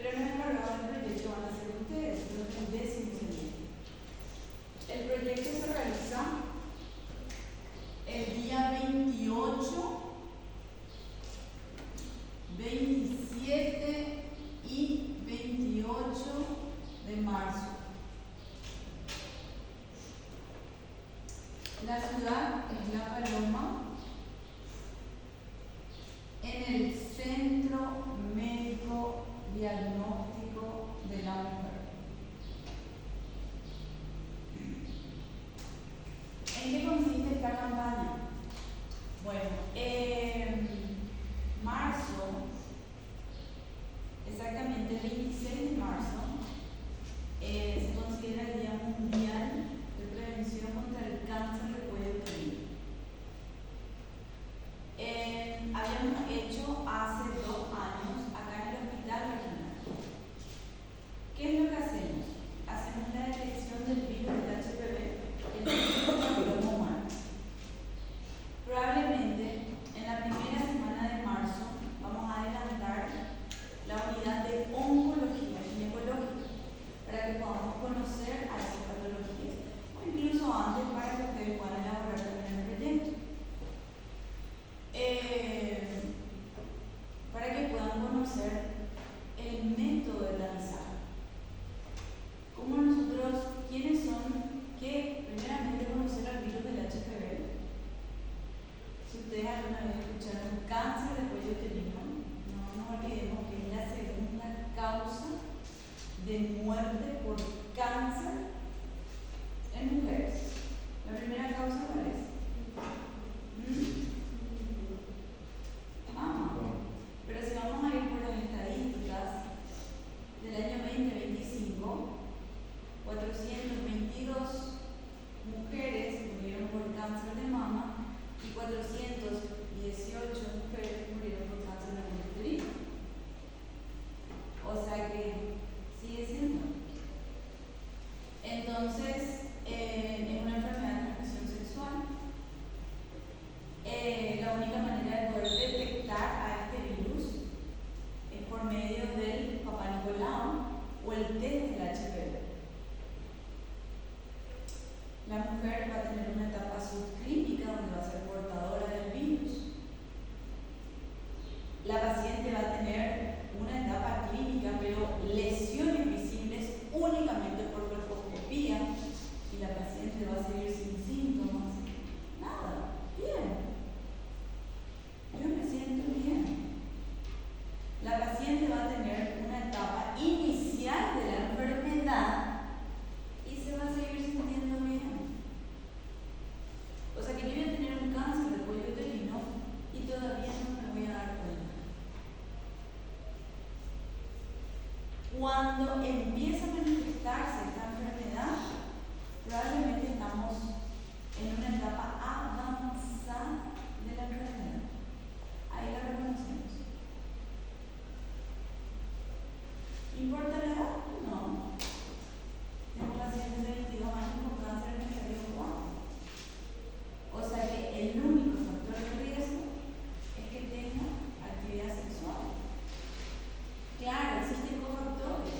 pero los encargados del proyecto van a ser ustedes, los del 10º semestre. El proyecto se realiza el día 28, 27 y 28 de marzo. La ciudad es La Paloma, en el Centro Médico Diagnóstico de la Mujer. ¿En qué consiste esta campaña? Bueno, en marzo, exactamente el 26 de marzo, se considera el Día Mundial de Prevención contra el Cáncer de Cuello uterino. Habíamos hecho hace 2 años acá en el Hospital Regional. ¿Qué es lo que hacemos? Hacemos la detección del virus del HPV, el virus del papiloma humano. Probablemente en la primera semana de marzo vamos a adelantar la unidad de oncología ginecológica para que podamos conocer a esas patologías, o incluso antes para que ustedes puedan elaborar también el proyecto. Para que puedan conocer el método de tamizaje. Como nosotros, ¿quiénes son? Que primeramente conocer al virus del HPV. Si ustedes alguna vez escucharon cáncer de cuello uterino, no nos olvidemos que es la segunda causa de muerte por cáncer en mujeres. La primera causa, ¿cuál es? Pero si vamos a ir por las estadísticas del año 2025, 422 mujeres murieron por cáncer de mama y 418 mujeres murieron por cáncer de cuello uterino. O sea que sigue siendo. Entonces, es una enfermedad de transmisión sexual. La única manera de poder detectar a este virus es por medio del Papá Nicolau o el test del HPV. La mujer va a tener una etapa subclínica donde va a ser portadora del virus. La paciente va a tener una etapa clínica, pero lesiones visibles únicamente por colposcopía, y la paciente va a seguir sin síntomas. Nada, bien. Yo me siento bien. La paciente va a tener una etapa inicial de la enfermedad y se va a seguir sintiendo bien. O sea que yo voy a tener un cáncer de cuello uterino y todavía no me voy a dar cuenta. Cuando empieza a manifestarse esta enfermedad, probablemente estamos en una etapa avanzada de la enfermedad. Ahí la reconocemos. ¿Importa la edad? No. Tengo pacientes de 22 años con cáncer en el cerebro 4. O sea que el único factor de riesgo es que tenga actividad sexual. Claro, existen cofactores,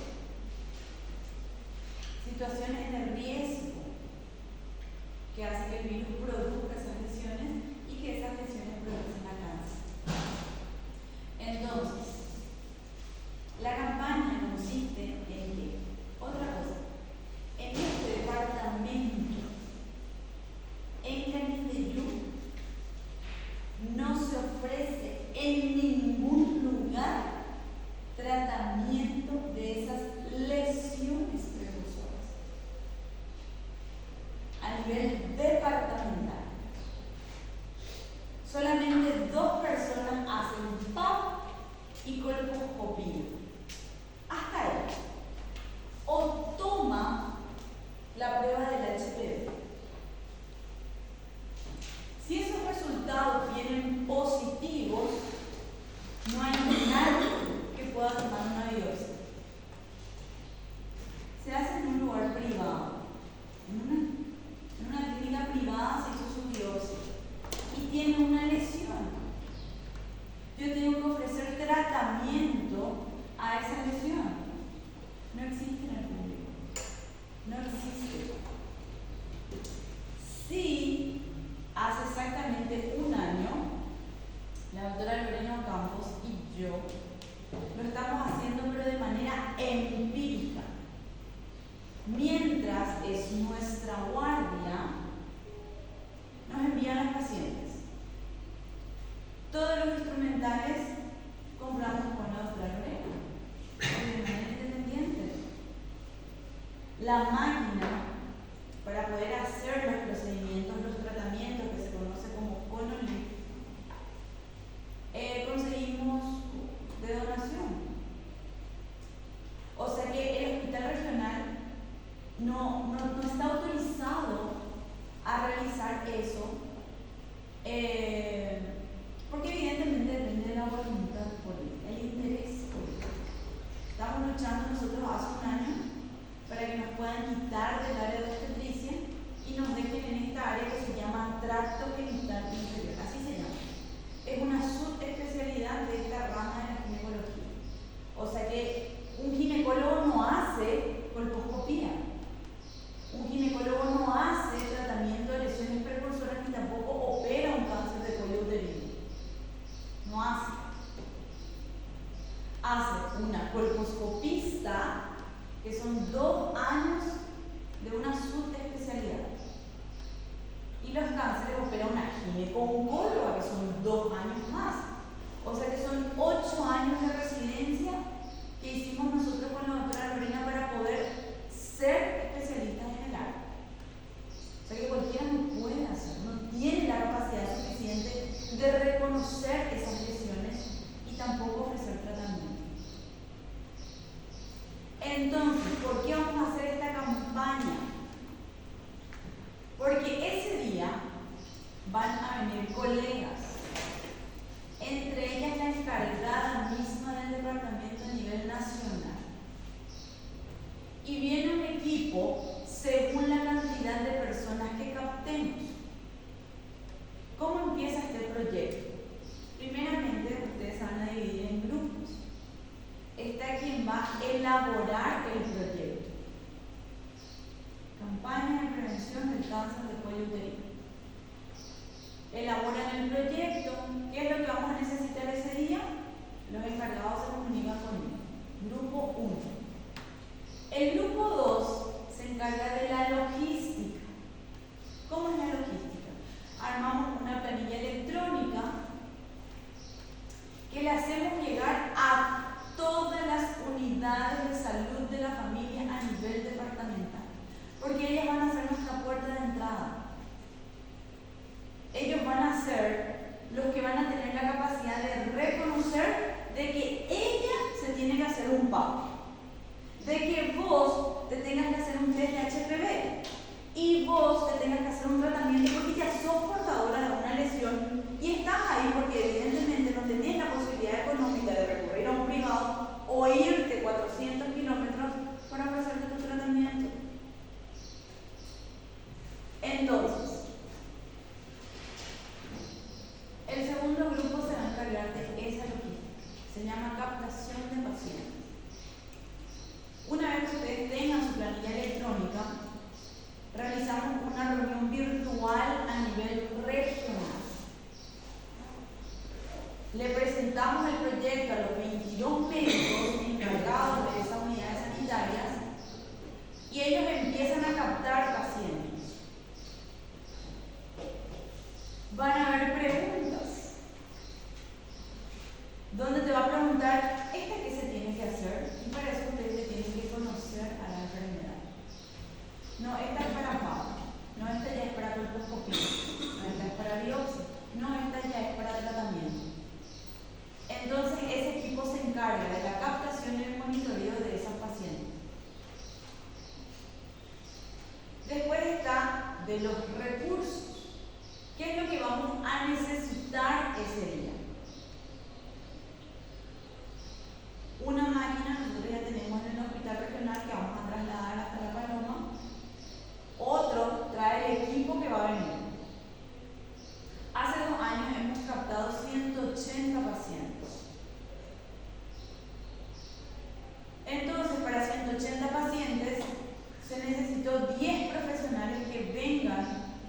situaciones de riesgo que hacen que el virus produzca esas lesiones y que esas lesiones produzcan cáncer. Entonces, la campaña consiste en que, otra cosa, en este departamento, en Canindeyú, no se ofrece en ningún lugar tratamiento de esas lesiones precursoras a nivel departamental. Solamente 2 personas hacen PAP y colposcopía. Hasta ahí. O toma la prueba del HPV. Si esos resultados vienen positivos, no hay nadie que pueda tomar una biopsia. Se hace en un lugar privado. En una clínica privada se hizo su biopsia y tiene una lesión. Yo tengo que ofrecer tratamiento a esa lesión. No existe en el público. No existe. Sí, hace exactamente un año, la doctora Lorena Campos y yo lo estamos haciendo, pero de manera empírica. Mientras es nuestra guardia, nos envían las pacientes. Todos los instrumentales compramos con la doctora Lorena, de manera independiente. La máquina, para poder hacer los procedimientos, los tratamientos que se conoce como Conolip, conseguimos de donación. O sea que el hospital regional no está autorizado a realizar eso, porque evidentemente depende de la voluntad política, el interés político. Estamos luchando nosotros hace un año para que nos puedan quitar del área de obstetricia y nos dejen en esta área que se llama tracto genital inferior, así se llama. Es una subespecialidad de esta rama de la ginecología. O sea que un ginecólogo no hace colposcopía. Un ginecólogo no hace tratamiento de lesiones precursoras ni tampoco opera un cáncer de cuello uterino. No hace. Hace una colposcopista, que son 2 años de una subespecialidad. Y los cánceres opera una gineco-oncóloga, que son 2 años más. O sea que son 8 años de residencia que hicimos nosotros con la doctora Lorena para poder ser especialistas en el área. O sea que cualquiera no puede hacer, no tiene la capacidad suficiente de reconocer esas lesiones y tampoco ofrecer tratamiento. Entonces, ¿por qué vamos a hacer esta campaña? Porque ese día van a venir colegas, entre ellas la encargada misma del departamento a nivel nacional. Y viene un equipo según la cantidad de personas que captemos. ¿Cómo empieza este proyecto? Primeramente, ustedes se van a dividir en grupos. Está quien va a elaborar el proyecto. Campaña de prevención del cáncer de cuello uterino. Elaboran el proyecto. ¿Qué es lo que vamos a necesitar ese día? Los encargados se comunican conmigo. Grupo 1. El grupo 2 se encarga de la logística. ¿Cómo es la logística? Armamos una planilla electrónica que le hacemos llegar a todas las unidades de salud de la familia a nivel departamental, porque ellas van a ser nuestra puerta de entrada. Ellos van a ser los que van a tener la capacidad de reconocer de que ella se tiene que hacer un pago, de que vos te tengas que hacer un test de HPV y vos te tengas que hacer un tratamiento porque ya sos portadora de una lesión y estás ahí porque evidentemente no tenés la posibilidad económica de recurrir a un privado o irte 400 kilómetros para ofrecerte tu tratamiento. Entonces, el segundo grupo se va a encargar de esa logística. Se llama captación de pacientes. Una vez que ustedes tengan su planilla electrónica, realizamos una reunión virtual a nivel regional. Le presentamos el proyecto a los 22 médicos encargados de esas unidades sanitarias y ellos empiezan a captar pacientes. Van a haber preguntas donde te va a preguntar ¿esta qué se tiene que hacer? Y para eso ustedes le tienen que conocer a la enfermedad. No, esta es para PAO, no, esta ya es para colposcopía, no, esta es para biopsia, no, esta ya es para tratamiento. Entonces ese equipo se encarga de la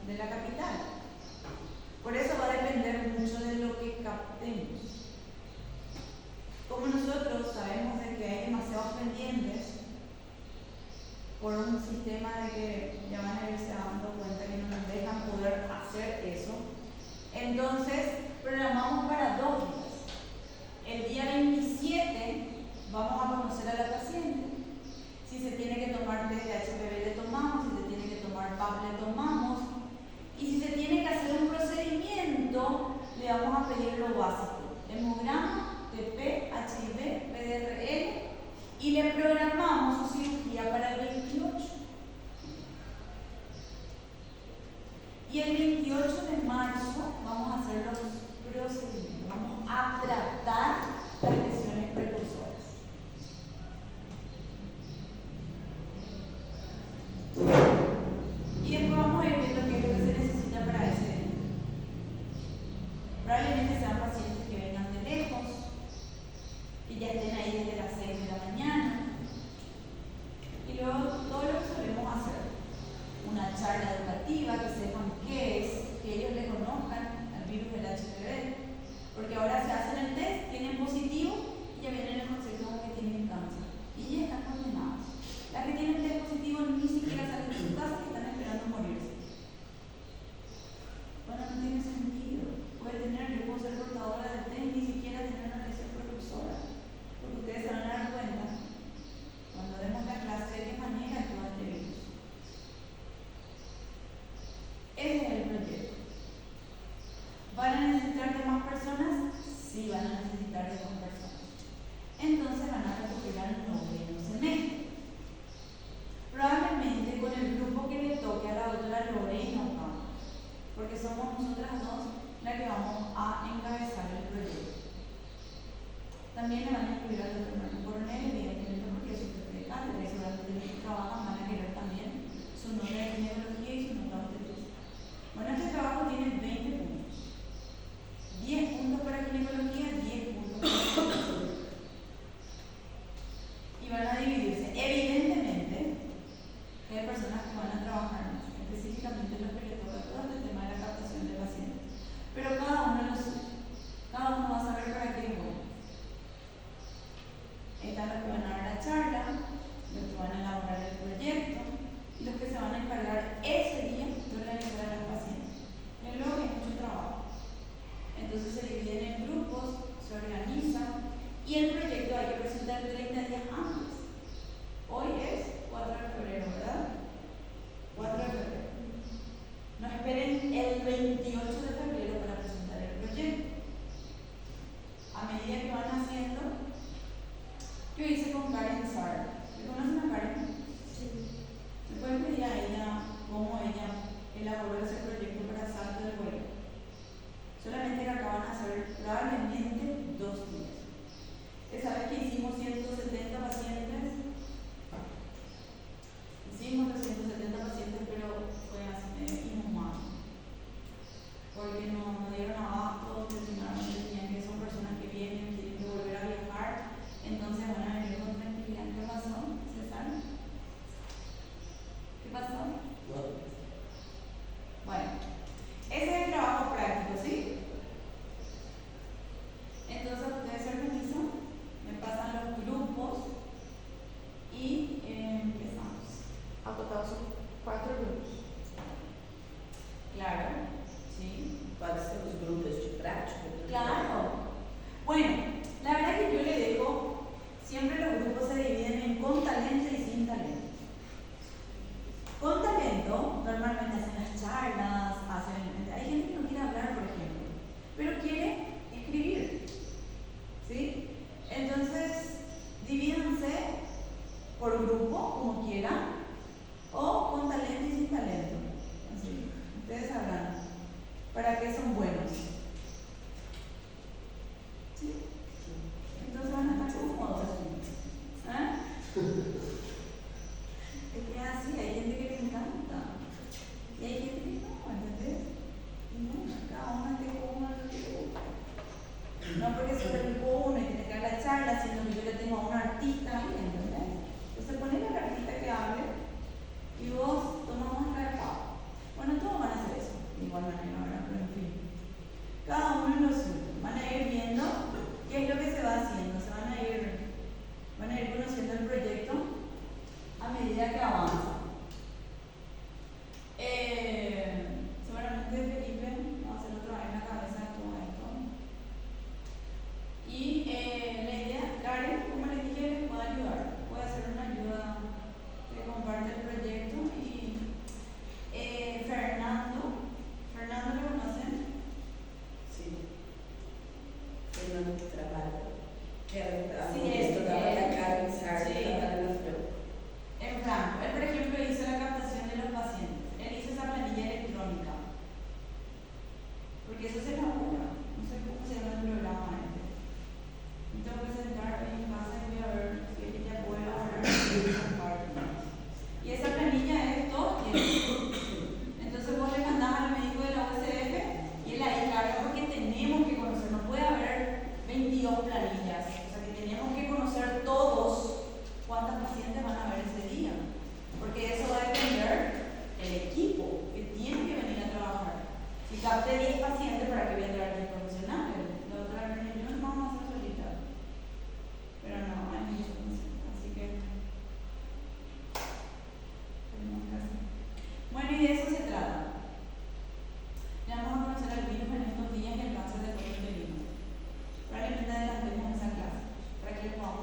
de la capital. Por eso va a depender mucho de lo que captemos. Como nosotros sabemos de que hay demasiados pendientes por un sistema de que ya van a irse dando cuenta que no nos dejan poder hacer eso, entonces programamos para 2 días. El día 27 vamos a conocer a la paciente. Si se tiene que tomar test de HPV le tomamos, si se tiene que tomar PAP le tomamos, y si se tiene que hacer un procedimiento le vamos a pedir lo básico: hemograma, TP, HIV, PDRL, y le programamos su cirugía para el 28. Y el 28 de marzo vamos a hacer los procedimientos, vamos a tratar las lesiones precursoras. Y después vamos a ir viendo qué es lo que se necesita para ese día. Probablemente sean pacientes que vengan de lejos, que ya estén ahí desde las 6 de la mañana. Y luego todo lo que solemos hacer: una charla educativa, que sepan qué es, que ellos le conozcan al virus del HPV, porque ahora se hacen el test, tienen positivo y ya vienen el consejo que tienen cáncer y ya están condenados. Las que tienen test positivo ni siquiera salen de su casa, que están esperando morirse. Bueno, no tiene sentido. Yo puedo ser portadora del test y ni siquiera tener una lesión precursora, porque ustedes se van a dar cuenta cuando demos la clase de qué manera actúa este virus. Ese es el proyecto. ¿Van a necesitar de más personas? Sí, van a necesitar de más personas. Entonces van a recuperar el 9º semestre. Probablemente con el grupo que le toque a la doctora Lorena Ocampo, porque somos nosotras dos las que vamos a encabezar el proyecto. También le van a incluir al doctor Marco Coronel, evidentemente, porque es su jefe de cátedra y seguramente los que trabajan van a querer también su nota de ginecología y su nota de obstetricia. Bueno, este trabajo tiene 20 puntos. 10 puntos para ginecología, 10 puntos para obstetricia. Y van a dividirse. Evidentemente, hay personas que van a trabajar más, específicamente los que les toca todo este tema de la captación de pacientes. Pero cada uno lo suyo. Cada uno va a saber para qué es bueno. Están los que van a dar la charla, los que van a elaborar el proyecto y los que se van a encargar ese día de organizar a los pacientes. Y luego hay mucho trabajo. Entonces se dividen en grupos, se organizan y el proyecto hay que presentar 30 días antes. Hoy es 4 de febrero, ¿verdad? 4 de febrero. No esperen el 28 de febrero para presentar el proyecto. A medida que van haciendo, yo hice con Karen Sara. ¿Le conocen a Karen? Sí. ¿Me pueden pedir a ella cómo ella elaboró ese proyecto para Salto del Vuelo? Solamente que acaban de hacer probablemente 2 días. ¿Sabes que hicimos 170 pacientes? Hicimos los 170 pacientes, pero fue así inhumano. Porque no dieron abasto, terminaron, tenían que son personas que vienen, tienen que volver a viajar, entonces van a venir con tranquilidad. ¿Qué pasó, César? ¿Qué pasó? No. Bueno, ese es el trabajo práctico, ¿sí? Entonces ustedes se organizan, me pasan los grupos y empezamos. Acotados son 4 grupos. Claro, sí. ¿Cuáles son los grupos de práctica? Claro. Bueno, la verdad que yo le dejo, siempre los grupos se dividen en con talento y sin talento. Con talento, normalmente hacen las charlas, hay gente que no quiere hablar, por ejemplo, pero quiere escribir, ¿sí? Entonces, divídanse por grupo, como quieran, o con talento y sin talento. Así, ustedes sabrán para qué son buenos. ¿Sí? Entonces van a estar cómodos. ¿Ah? Es que así, hay gente que le encanta. Y hay gente que no, ¿entendés? Y no, cada uno esté cómodo en lo que le gusta. No porque solo el grupo uno y tiene que dar la charla, sino que yo le tengo a un artista ahí, ¿entendés? Entonces ponele al artista que hable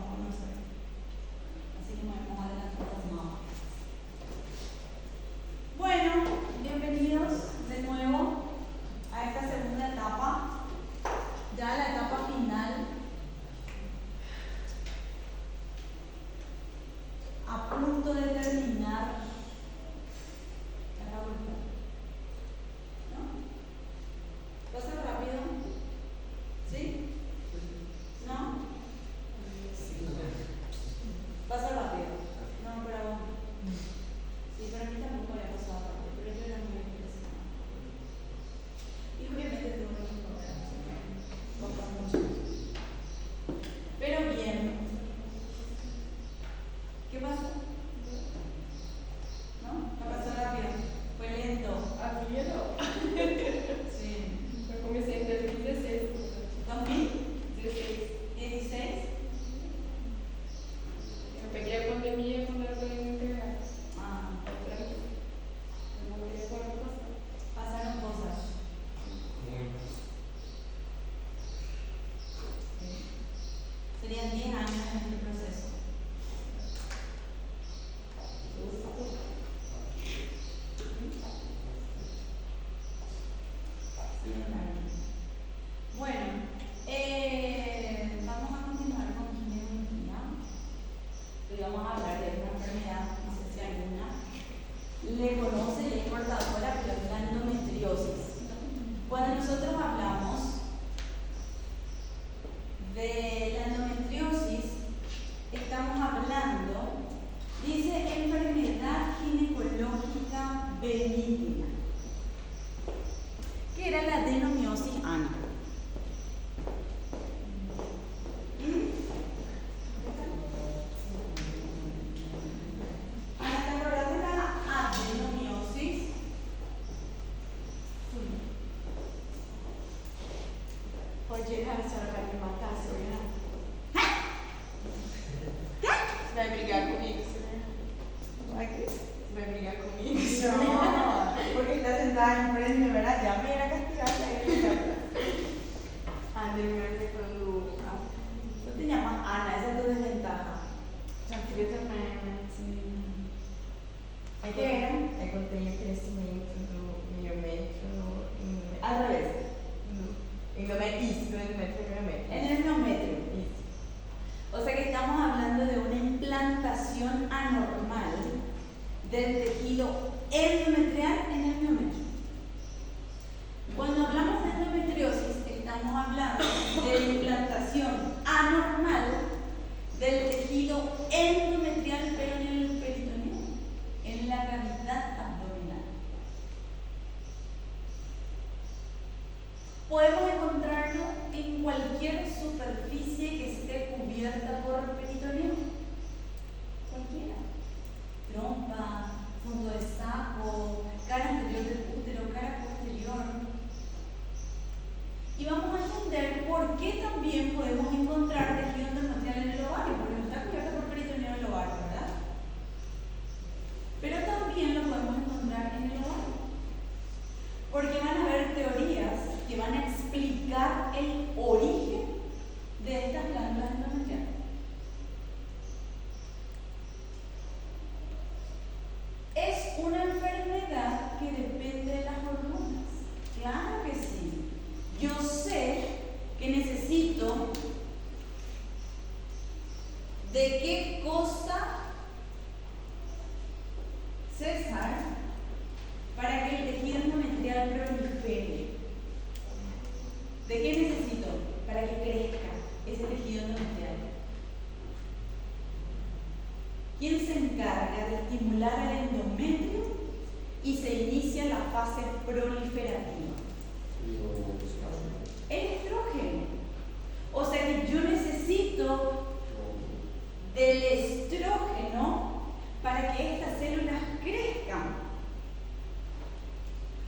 vamos a conocer. Así que vamos a adelantar las manos. Bueno, bienvenidos de nuevo a esta segunda etapa, ya la etapa final, a punto de terminar la facultad. ¿No? ¿Pasa rápido? ¿Sí? ¿No? Pasa rápido. No, pero sí, para mí tampoco había pasado rápido, pero yo era muy impresionada. Y obviamente tengo muchos problemas. Pero bien. ¿Qué pasó? ¿No? ¿No pasó rápido? Fue lento. Arriero. Sí. Yo comencé en 2016. ¿2016? 16. Eu peguei a pandemia quando eu fui integrar. Ah, Eu não queria por ano passado. pasaron cosas. Serían 10 años en este proceso. Bueno, vamos a continuar con ginecología. Hoy vamos a hablar de una enfermedad, no sé si alguna le conoce y es portadora, pero es la endometriosis. Cuando nosotros hablamos de la endometriosis, estamos hablando, dice enfermedad ginecológica benigna, que era la adenomiosis ana. Ana, ¿te acuerdas de la adenomiosis? Pode relacionar com a matar, será? Você vai brigar comigo, será? ¿Para qué? Você vai brigar comigo? No, porque está sentada enfrente, ¿verdad? Ya me era castigada. Ah, lembra quando. No te llamas Ana, esa es tu desventaja. Já queria também, né? Sim. É que é quando tem o crescimento do miométrio Al revés. Isso, do endométrio miométrio. En el miometrio. Isso. O sea que estamos hablando de una implantación anormal del tejido endometrial en el miometrio. Cuando hablamos de endometriosis, estamos hablando de la implantación anormal del tejido endometrial, pero en el peritoneo, en la cavidad abdominal. Podemos encontrarlo en cualquier superficie que esté cubierta por peritoneo. Cualquiera. Trompa, fondo de saco, cara anterior del útero, cara posterior. Y vamos a entender por qué también podemos encontrar tejido endometrial en el ovario, porque no está cubierto por peritoneo en el ovario, ¿verdad? Pero también lo podemos encontrar en el ovario. Porque van a haber teorías que van a explicar el origen de estas glándulas endometriales. Es una enfermedad que depende de las hormonas. Claro que sí. Yo sé que necesito de qué cosa, César, para que el tejido endometrial prolifere. ¿De qué necesito? Para que crezca ese tejido endometrial. ¿Quién se encarga de estimular al endometrio y se inicia la fase proliferativa? El estrógeno. O sea que yo necesito del estrógeno para que estas células crezcan.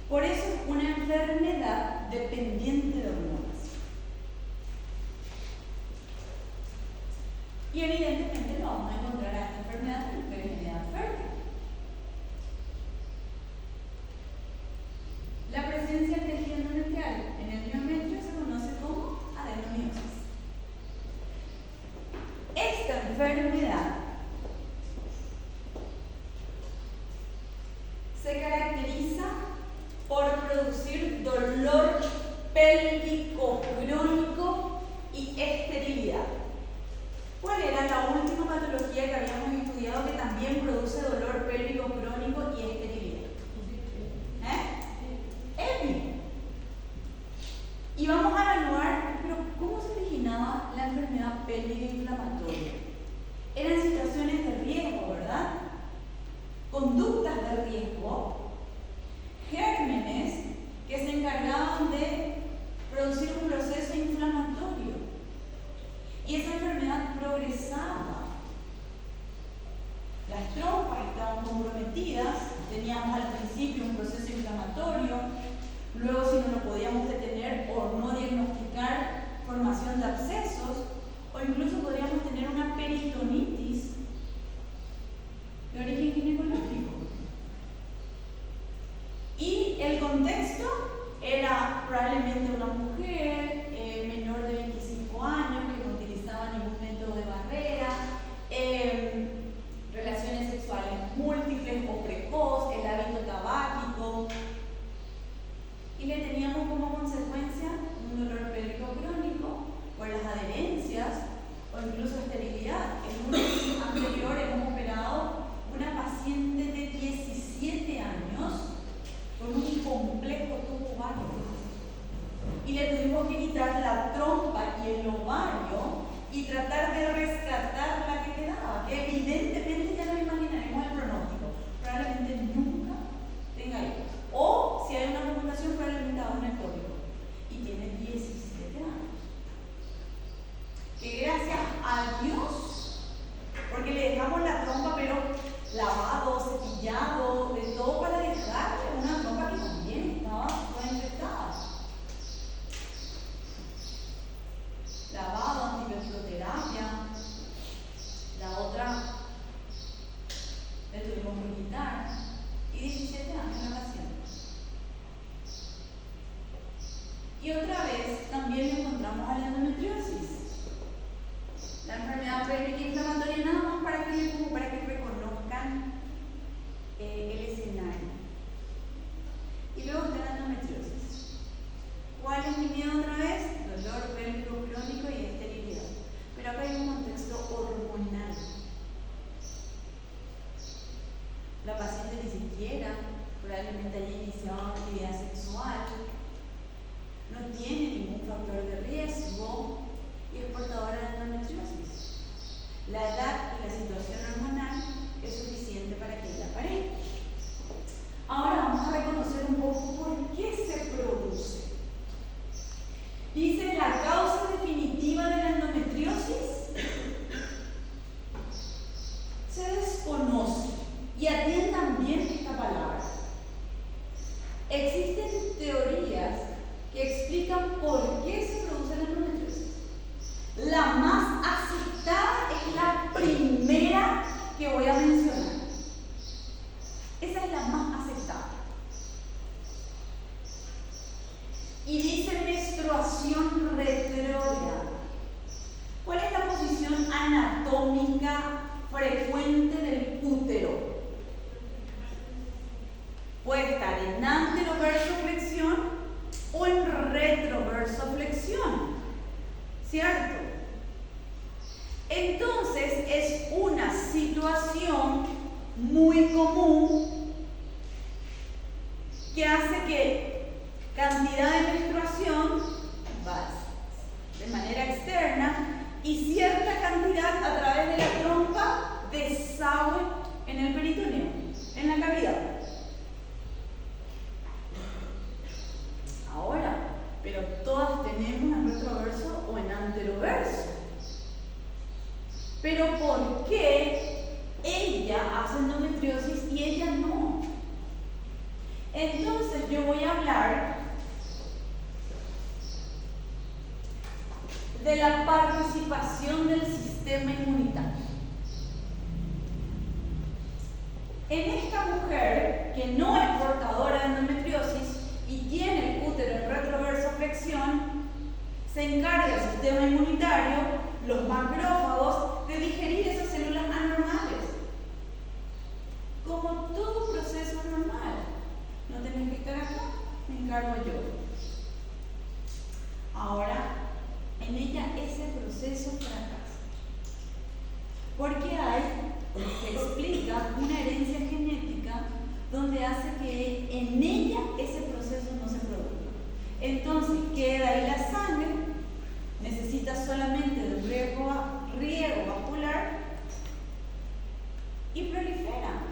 Por eso es una enfermedad dependiente de hormonas. Y evidentemente no vamos a encontrar a esta enfermedad en mujeres en edad fértil. La presencia del tejido endometrial en el miometrio se conoce como adenomiosis. Esta enfermedad se caracteriza por producir dolor pélvico crónico y esterilidad. ¿Cuál era la última patología que habíamos estudiado que también produce dolor pélvico crónico y esterilidad? EPI. Y vamos a evaluar, pero ¿cómo se originaba la enfermedad pélvica inflamatoria? Eran situaciones de riesgo, ¿verdad? Conductas de riesgo, gérmenes que se encargaban de producir un proceso inflamatorio. Y esa enfermedad progresaba. Las trompas estaban comprometidas, teníamos al principio un proceso inflamatorio, luego si no lo podíamos detener o no diagnosticar, formación de abscesos, o incluso podríamos tener una peritonitis de origen ginecológico. Y el contexto era probablemente una mujer menor de 25 años que no utilizaba ningún método de barrera, relaciones sexuales múltiples o precoz, el hábito tabáquico, y le teníamos como consecuencia un dolor pélvico crónico por las adherencias o incluso esterilidad. En un estudio anterior hemos operado una paciente de 17 años con un complejo tubo ovario y le tuvimos que quitar la trompa y el ovario y tratar de rescatar la que quedaba, que evidentemente ya nos imaginaremos el pronóstico, probablemente nunca tenga hijos, o si hay una fecundación probablemente haga un ectópico, y tiene 17 años, que gracias a Dios, porque le dejamos la trompa pero lavado, cepillado, de todo para dejarle una trompa que también estaba toda infectada. Lavado, antibioterapia, la otra le tuvimos que quitar, y 17 años la paciente. Y otra vez también encontramos a la endometriosis, la enfermedad pélvica inflamatoria, nada más para que reconozcan el escenario. Y luego está la endometriosis. ¿Cuál es mi miedo otra vez? Dolor pélvico crónico y esterilidad. Pero acá hay un contexto hormonal. La paciente ni siquiera probablemente haya iniciado actividad sexual, no tiene ningún factor de riesgo y es portadora de endometriosis. La edad y la situación hormonal es suficiente para que ella pare. Ahora vamos a reconocer un poco por qué se produce. Dice la causa definitiva de la endometriosis se desconoce, y atiendan bien esta palabra. Existen teorías que explican por qué se produce la endometriosis. La más aceptada es la primera que voy a mencionar. Esa es la más aceptada. Y dice menstruación retrógrada. ¿Cuál es la posición anatómica frecuente del útero? Puede estar en anteroversoflexión o en retroversoflexión, ¿cierto? Entonces es una situación muy común que hace que cantidad de menstruación va de manera externa y cierta cantidad a través de la trompa desagüe en el peritoneo, en la cavidad. Ahora, pero todas tenemos en retroverso o en anteroverso. Pero ¿por qué ella hace endometriosis y ella no? Entonces yo voy a hablar de la participación del sistema inmunitario. En esta mujer que no es portadora de endometriosis y tiene el útero en retroversoflexión, se encarga el sistema inmunitario, los macrófagos, de digerir Porque se explica una herencia genética donde hace que en ella ese proceso no se produzca. Entonces queda ahí la sangre, necesita solamente de riego vascular y prolifera.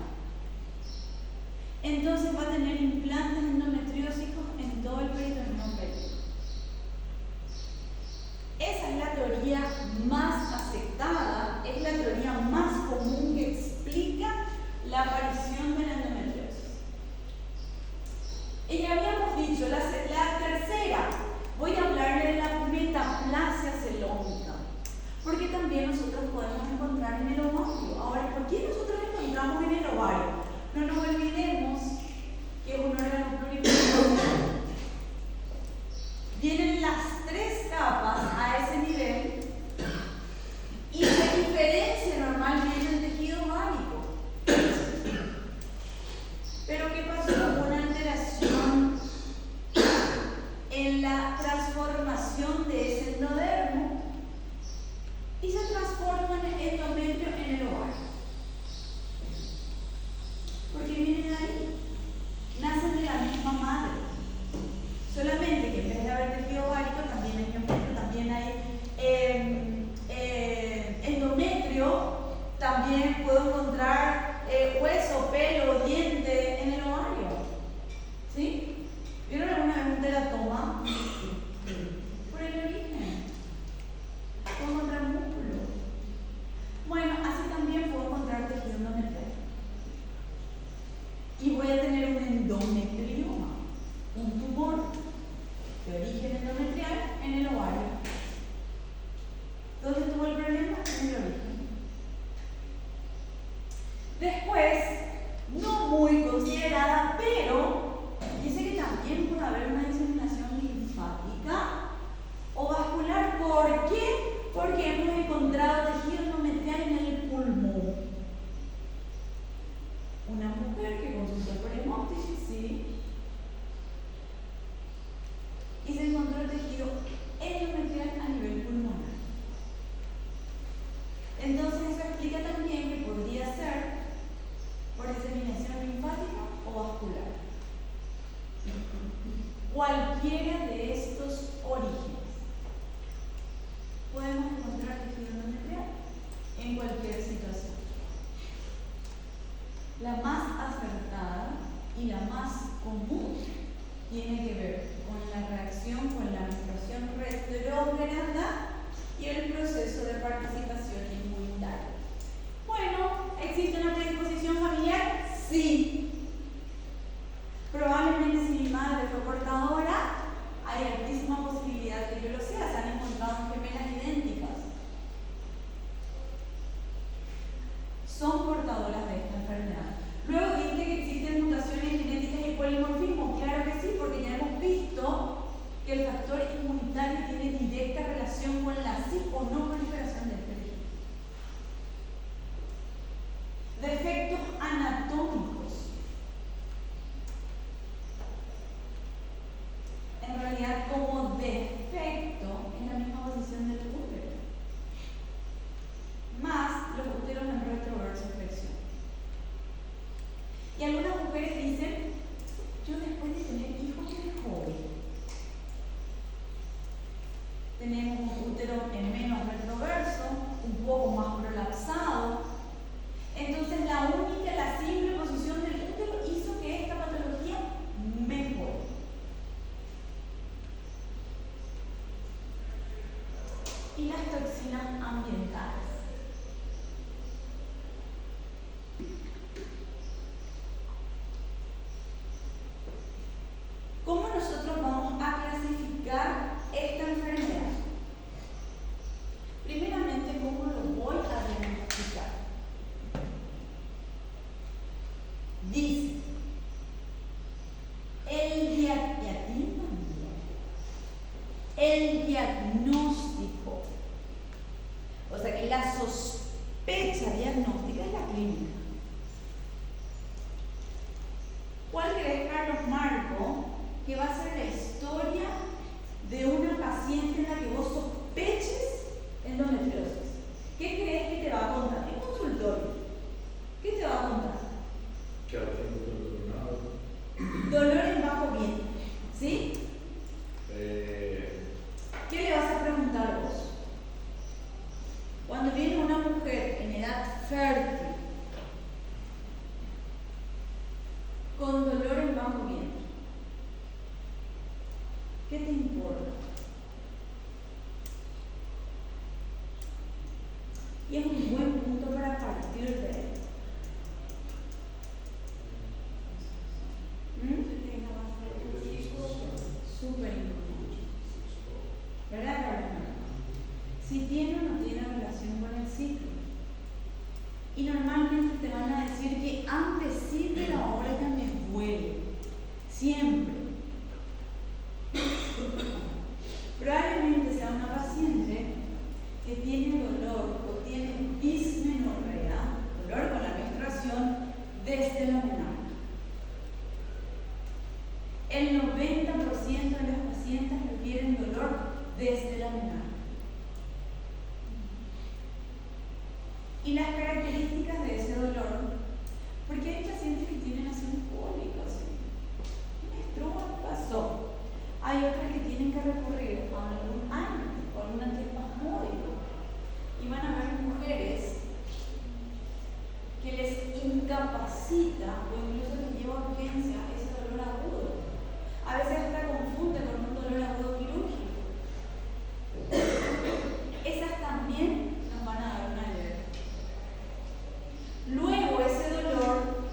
Entonces va a tener implantes endometriósicos en todo el peritoneo pélvico. Esa es la teoría más aceptada, es la teoría más común que explica la aparición de la endometriosis. Y ya habíamos dicho, la tercera, voy a hablarle de la metaplasia celómica, porque también nosotros podemos encontrar en el ovario. Ahora, ¿por qué nosotros encontramos en el ovario? No nos olvidemos que es un órgano pluripotencial. Tienen las 3 capas a ese nivel y se diferencia normalmente el tejido ovárico. Pero ¿qué pasó? Hubo una alteración en la transformación de ese endodermo y se transforma en endometrio en el ovario. Porque viene de ahí, nacen de la misma madre. Solamente que en vez de haber tejido ovárico también hay endometrio, también hay endometrio, también puedo encontrar hueso, pelo, diente en el ovario. ¿Sí? ¿Vieron alguna vez un teratoma? Por el origen. Puedo encontrar músculo. Bueno, así también puedo encontrar tejido endometrial. Y voy a tener un endometrioma, un tumor de origen endometrial en el ovario. ¿Dónde estuvo el problema? En el origen. Después, no muy considerada, pero dice que también puede haber una diseminación linfática o vascular. ¿Por qué? Porque hemos encontrado tejido endometrial en el pulmón. Una mujer que consultó por hemóptisis, sí, y se encontró el tejido endometrial a nivel pulmonar. Entonces eso explica también que podría ser por diseminación linfática o vascular. Cualquiera de estos orígenes podemos encontrar tejido endometrial en cualquier situación. La más acertada y la más común tiene que ver con la reacción con la menstruación retrógrada y el proceso de participación inmunitaria. Bueno, ¿existe una predisposición familiar? Sí. Probablemente si mi madre fue portadora, hay altísima posibilidad de que yo lo sea. Se han encontrado gemelas idénticas. Son portadoras de esta enfermedad. Luego dijiste que existen mutaciones genéticas y polimorfismo. Claro que sí, porque ya hemos visto que el factor inmunitario tiene directa relación con la sí o no proliferación del tejido. Defectos anatómicos. En realidad, como defecto, es la misma posición del útero, más los úteros en retroverso flexión. Y algunas mujeres dicen, yo después de tener hijos de joven, tenemos un útero en menos retroverso, un poco más prolapsado. Entonces la simple posición del útero hizo que esta patología mejore. Y las toxinas ambientales. ¿Cómo nosotros vamos a clasificar esta enfermedad? Primeramente, ¿cómo lo voy a diagnosticar? Dice, el diagnóstico, o sea que la sospecha diagnóstica es la clínica. ¿Cuál crees, Carlos Marco, que va a ser la historia de una paciente en la que vos sospeches endometriosis? ¿Qué crees que te va a contar? fértil, con dolor en bajo vientre, ¿qué te importa? Y es un buen punto para partir de él. Súper importante. ¿Verdad, Carmen? Si tiene o no tiene relación con el ciclo. Y normalmente te van a decir que antes sí, pero ahora ya me duele. Siempre. Probablemente sea una paciente que tiene dolor o tiene dismenorrea, dolor con la menstruación, desde la menarca. El 90% de los pacientes refieren dolor desde la menarca. Y las características de ese dolor, porque hay pacientes que tienen así un cólico, así, menstruan, pasó. Hay otras que tienen que recurrir a algún antiespasmódico, a algún antiespasmódico. Y van a ver mujeres que les incapacita o incluso les lleva a urgencia ese dolor agudo. A veces hasta confunde con un dolor agudo quirúrgico. Esas también nos van a dar una alerta. Luego ese dolor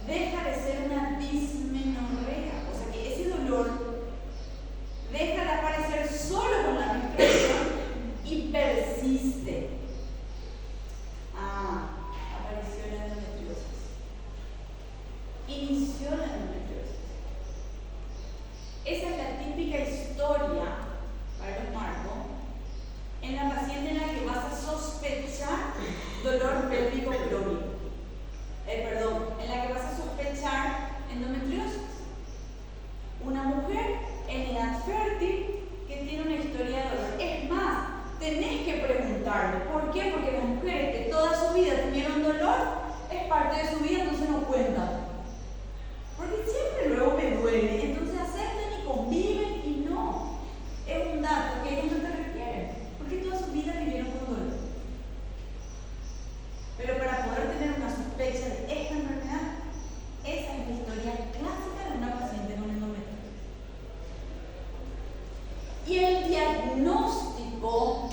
deja de ser una dismenorrea, o sea que ese dolor deja de aparecer solo con la menstruación y persiste. Apareció la endometriosis. Inició la endometriosis. Esa es la típica historia, para los marcos, en la paciente en la que vas a sospechar dolor pélvico crónico. En la que vas a sospechar endometriosis. Una mujer en edad fértil que tiene una historia de dolor. Es más, tenés que preguntarle, ¿por qué? Porque las mujeres que toda su vida tuvieron dolor, es parte de su vida, entonces no cuentan. Porque siempre luego me duele, entonces aceptan y conviven y no. Es un dato que ellos no te requieren, porque toda su vida vivieron con dolor. Pero para poder tener una sospecha de esta enfermedad, esa es la historia clásica de una paciente con endometriosis. Y el diagnóstico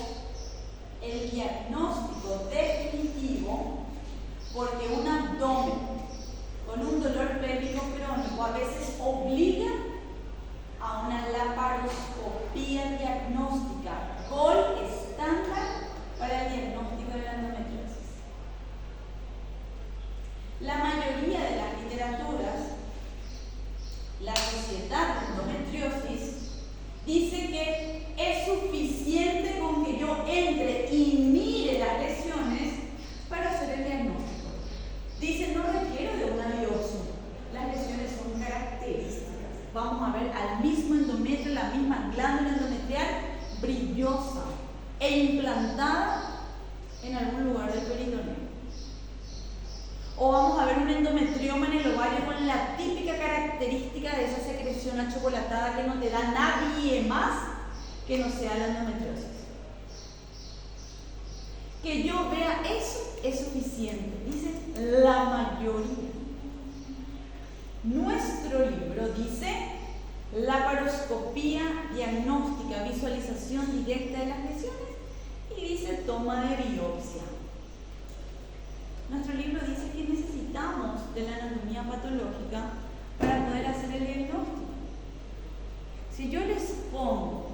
definitivo, porque un abdomen con un dolor pélvico crónico a veces obliga a una laparoscopía diagnóstica, gold estándar para el diagnóstico de la endometriosis. La mayoría de las literaturas, la Sociedad de Endometriosis, dice que es suficiente con que yo entre y mire las lesiones para hacer el diagnóstico. Dice, no requiero de una biopsia. Las lesiones son características. Vamos a ver al mismo endometrio, la misma glándula endometrial brillosa e implantada en algún lugar del peritoneo. O vamos a ver un endometrioma en el ovario con la típica característica de esa secreción achocolatada que no te da nadie más que no sea la endometriosis. Que yo vea eso es suficiente, dice la mayoría. Nuestro libro dice laparoscopía diagnóstica, visualización directa de las lesiones y dice toma de biopsia. Nuestro libro dice que necesitamos de la anatomía patológica para poder hacer el diagnóstico. Si yo les pongo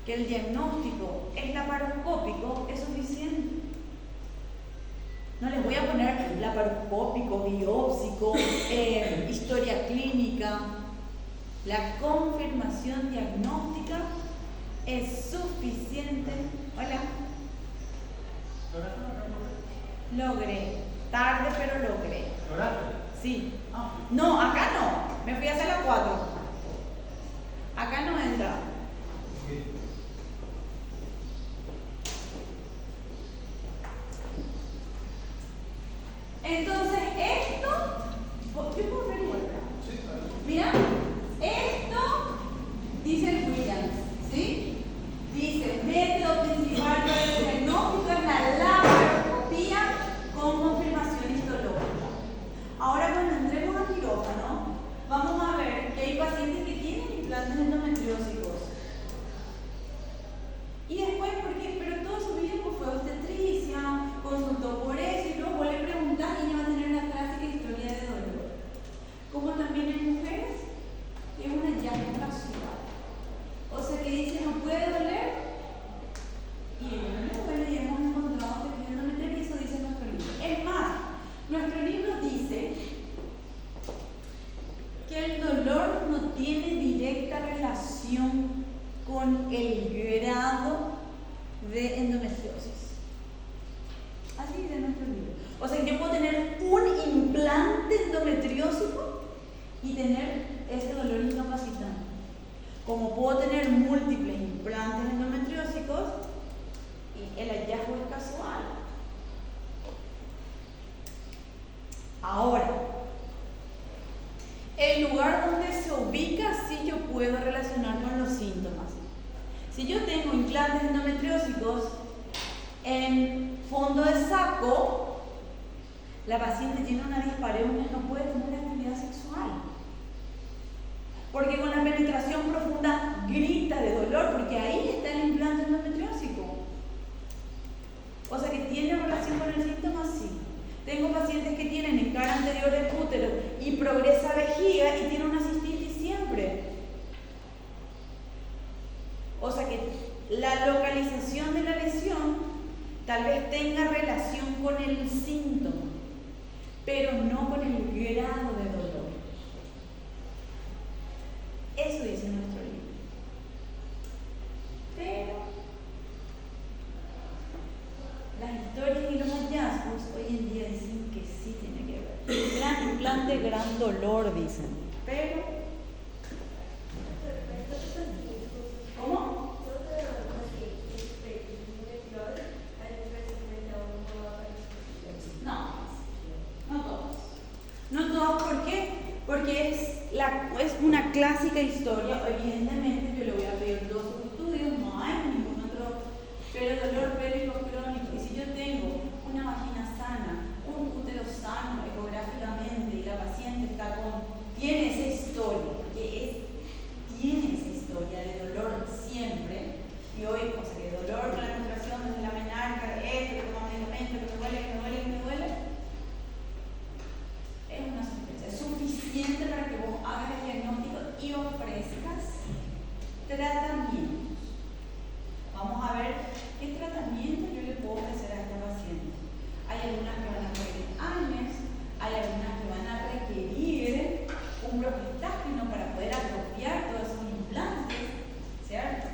que el diagnóstico es laparoscópico, es suficiente. No les voy a poner laparoscópico, biópsico, historia clínica. La confirmación diagnóstica es suficiente. Hola. Logré. Tarde, pero logré. ¿Lograste? Sí. No, acá no. Me fui a hacer las 4. Acá no entra. Sí. Entonces, esto, yo puedo ver igual. Sí, claro. Mira, esto dice el Williams, ¿sí? Dice, método principal para el diagnóstico es la laparoscopía O sea, yo puedo tener un implante endometriósico y tener ese dolor incapacitante. Como puedo tener múltiples implantes endometriósicos y el hallazgo es casual. Ahora, el lugar donde se ubica, sí yo puedo relacionar con los síntomas. Si yo tengo implantes endometriósicos en fondo de saco, la paciente tiene una dispareunia, no puede tener actividad sexual. Porque con la penetración profunda grita de dolor, porque ahí está el implante endometriósico. O sea que tiene relación con el síntoma, sí. Tengo pacientes que tienen en cara anterior del útero y progresa vejiga y tienen una cistitis siempre. O sea que la localización de la lesión tal vez tenga relación con el síntoma, pero no con el grado de dolor. Eso dice nuestro libro. Pero las historias y los hallazgos hoy en día dicen que sí tiene que ver. Gran implante, gran dolor, dicen. Pero, ¿cómo? No todos. No todos, ¿por qué? Porque es una clásica historia. Evidentemente yo le voy a pedir 2 estudios, no hay ningún otro, pero dolor pélvico crónico. Y si yo tengo una vagina sana, un útero sano ecográficamente y la paciente tiene esa historia, tiene esa historia de dolor siempre, y hoy, o sea, de dolor con la menstruación desde la menarca, esto, que toma medicamentos, que me duele, es una sospecha. Es suficiente para que vos hagas el diagnóstico y ofrezcas tratamientos. Vamos a ver qué tratamiento yo le puedo ofrecer a esta paciente. Hay algunas que van a requerir años, hay algunas que van a requerir un progestágeno para poder apropiar todos esos implantes, ¿cierto?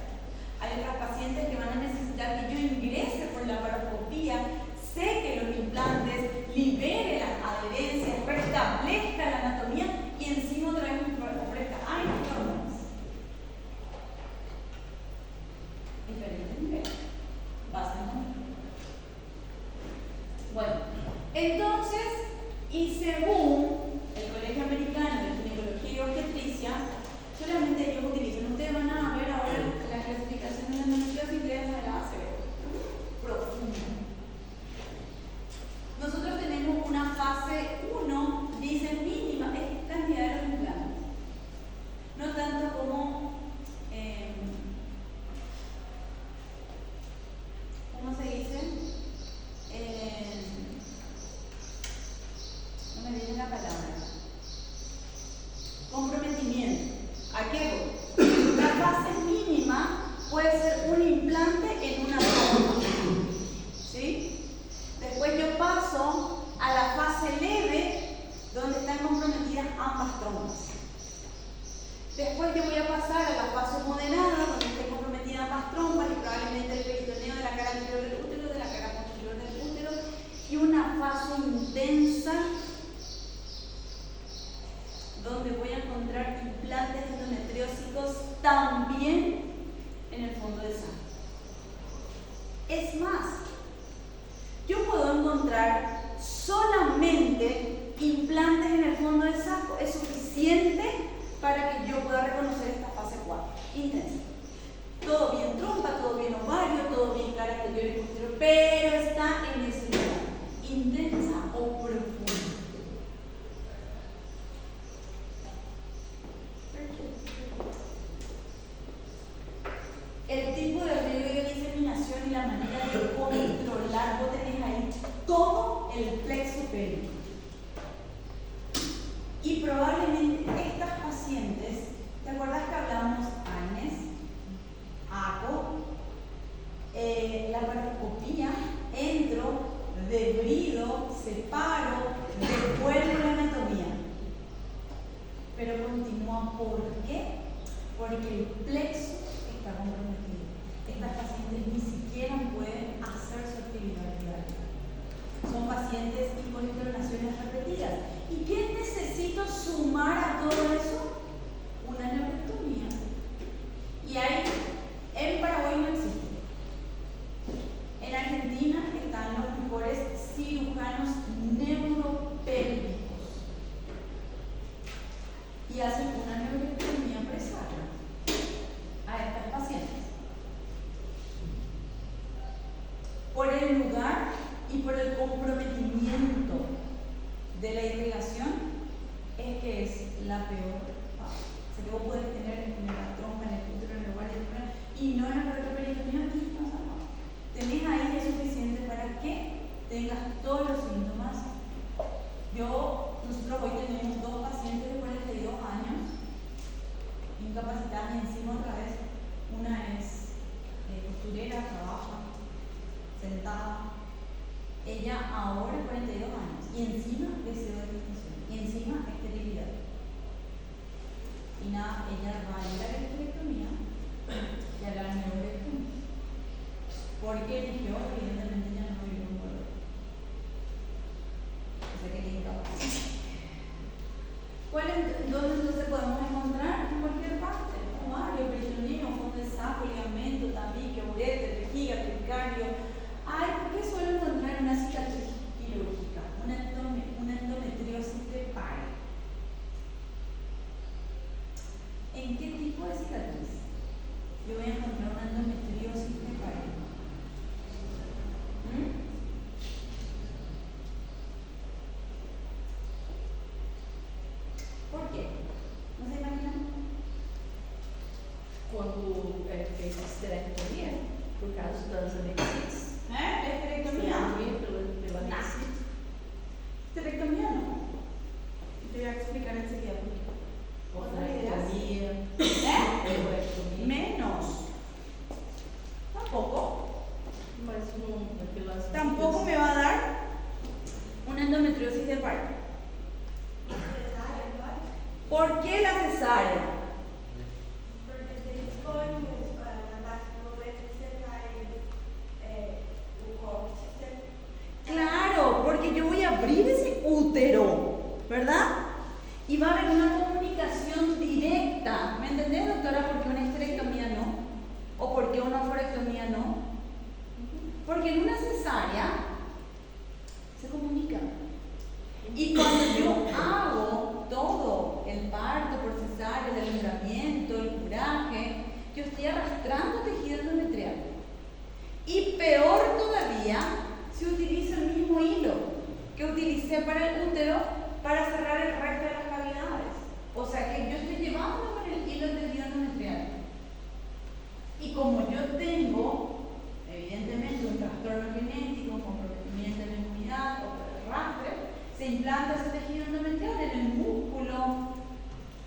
Hay otras pacientes que van a necesitar que yo ingrese por la laparoscopía, seque los implantes, libere las adherencias, restablezca la anatomía y encima otra vez ofrezca hormonas. Diferentes niveles. Básicamente. Bueno, entonces, y según el Colegio Americano de Ginecología y Obstetricia, solamente ellos utilizan, ustedes van a ver ahora la clasificación de la endometriosis de la base profunda. Nosotros tenemos una fase 1, dice mínima, es cantidad de los implantes. No tanto como, ¿cómo se dice? No me viene la palabra. Comprometimiento. ¿A qué voy? La fase mínima puede ser un implante en una trompa. ¿Sí? Después yo paso a la fase leve, donde están comprometidas ambas trompas. Después yo voy a pasar a la fase moderada, donde estén comprometidas ambas trompas y probablemente el peritoneo de la cara anterior del útero, de la cara posterior del útero, y una fase intensa, donde voy a encontrar implantes endometriósicos también en el fondo del saco. Es más, yo puedo encontrar solamente implantes en el fondo del saco. Es suficiente para que yo pueda reconocer esta fase 4, intensa. Todo bien trompa, todo bien ovario, todo bien cara anterior y posterior, pero está en ese lugar, intensa o profunda. El tipo de riego de diseminación y la manera de controlar, vos tenés ahí todo el plexo pélvico. Y probablemente estas pacientes, ¿te acuerdas que hablamos ANES, ACO, la laparoscopía, entro, debrido, separo, devuelvo la anatomía? Pero continúa, ¿por qué? Porque el plexo está comprometido. Estas pacientes ni siquiera pueden hacer su actividad diaria. Son pacientes pacientes y con internaciones repetidas. ¿Y qué necesito sumar a todo eso? Una neurectomía. Y ahí, en Paraguay no existe. En Argentina están los mejores cirujanos neuropélvicos y hacen una neurectomía presárrea a estas pacientes. Por el lugar y por el comprometimiento de la irrigación es que es la peor fase. O sea, que vos podés tener en la trompa, en el útero, en el ovario, y no en la peritoneumia, y no pasa nada. Tenés ahí es suficiente para que tengas todos los síntomas. Nosotros hoy tenemos 2 pacientes de 42 años incapacitadas y encima otra vez. Una es costurera, trabaja sentada. Ella ahora 42 años y encima deseo de gestación y encima esterilidad. Y nada, ella va a ir a la esterectomía y a la neurectomía. Porque eligió, evidentemente, ya no vivir un dolor. O sea que es incapaz. ¿Dónde entonces podemos encontrar? En cualquier parte. Ovario, peritoneo, fondo de saco, ligamento, tabique, ureter, vejiga, pericardio. Ay, ¿por qué suelo encontrar una cicatriz quirúrgica? Una endometriosis de par. ¿En qué tipo de cicatriz? Yo voy a encontrar una endometriosis de par. ¿Por qué? ¿No se imaginan? Quando fez esterectomia, por causa das anexis. Esterectomía. Pela anexis. Esterectomía no. Te voy a explicar enseguida por qué. Ovarectomia. Menos. Tampoco. Mas não, pelas Tampoco me va a dar una endometriosis de parto. ¿Por qué la cesárea? Porque se expõe na parte do momento que você faz o corte. Claro, porque yo voy a abrir ese útero, ¿verdad? Y va a haber una comunicación directa. ¿Me entendés, doctora? ¿Por qué una histerectomía no? ¿O por qué una oforectomía no? Porque en una cesárea se comunica. Y cuando yo hago todo el parto por cesárea, el alumbramiento, el curaje, yo estoy arrastrando tejido endometrial. Y peor todavía, se utiliza el mismo hilo que utilicé para el útero para cerrar el resto de las cavidades. O sea que yo estoy llevando con el hilo el tejido endometrial. Y como yo tengo, evidentemente, un trastorno genético, un comprometimiento de la inmunidad o por el rastre, se implanta ese tejido endometrial en el músculo,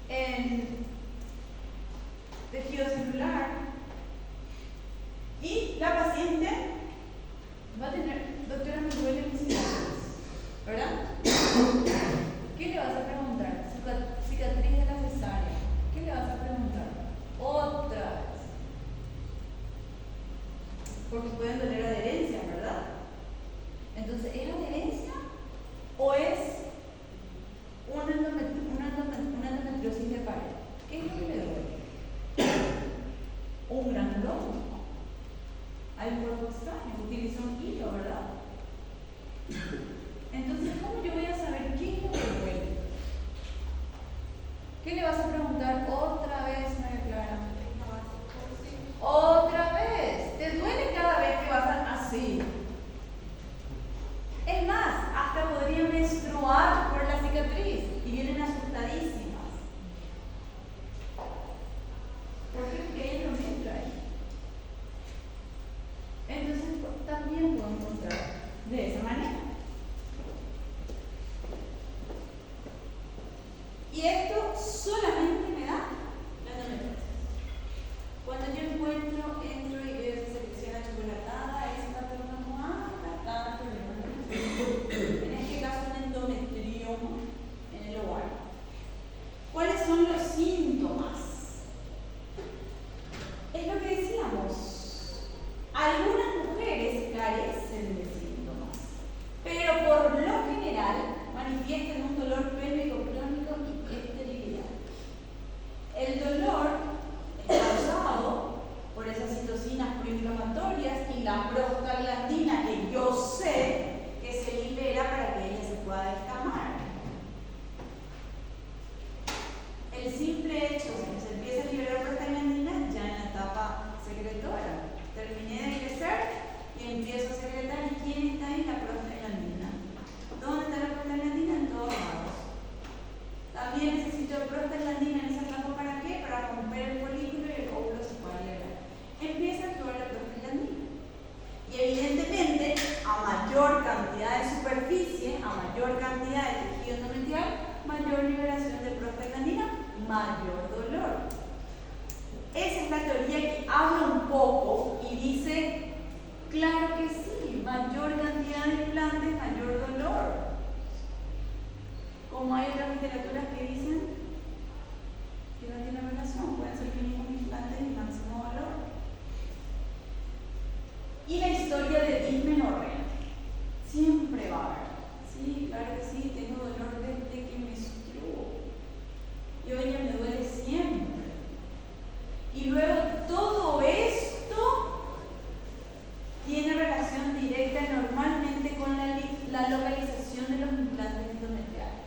en tejido celular, y la paciente va a tener, doctora, me duele mis cicatrices, ¿verdad? ¿Qué le vas a preguntar? Cicatriz de la cesárea. ¿Qué le vas a preguntar? Otra vez. Porque pueden doler adherencias, ¿verdad? Entonces, ¿es adherencia o es una endometriosis de pared? ¿Qué es lo que le duele? Un granuloma. Hay un cuerpo extraño, utiliza un hilo, ¿verdad? Entonces, ¿cómo yo voy a saber qué es lo que duele? ¿Qué le vas a preguntar otra vez, María Clara? Otra vez. ¿Te duele cada vez que vas así? Es más, hasta podría menstruar por la cicatriz y vienen asustadísimas. ¿Por qué? Porque ella no entra ahí. Entonces, también puedo encontrar de esa manera. Y esto solamente me da la endometriosis. Cuando yo entro y veo esa secreción achocolatada, esta persona está en este caso un endometrioma en el ovario. ¿Cuáles son los síntomas? Es lo que decíamos. Algunas mujeres carecen de síntomas, pero por mayor dolor. Esa es la teoría que habla un poco y dice, claro que sí, mayor cantidad de implantes, mayor dolor. Como hay otras literaturas que dicen que no tiene relación, pueden ser mínimos implantes y máximo dolor. Y la historia de dismenorrea, siempre va a haber. Sí, claro que sí, tengo dolor desde que me menstruo. Y hoy ya me duele siempre. Y luego todo esto tiene relación directa normalmente con la localización de los implantes endometriales.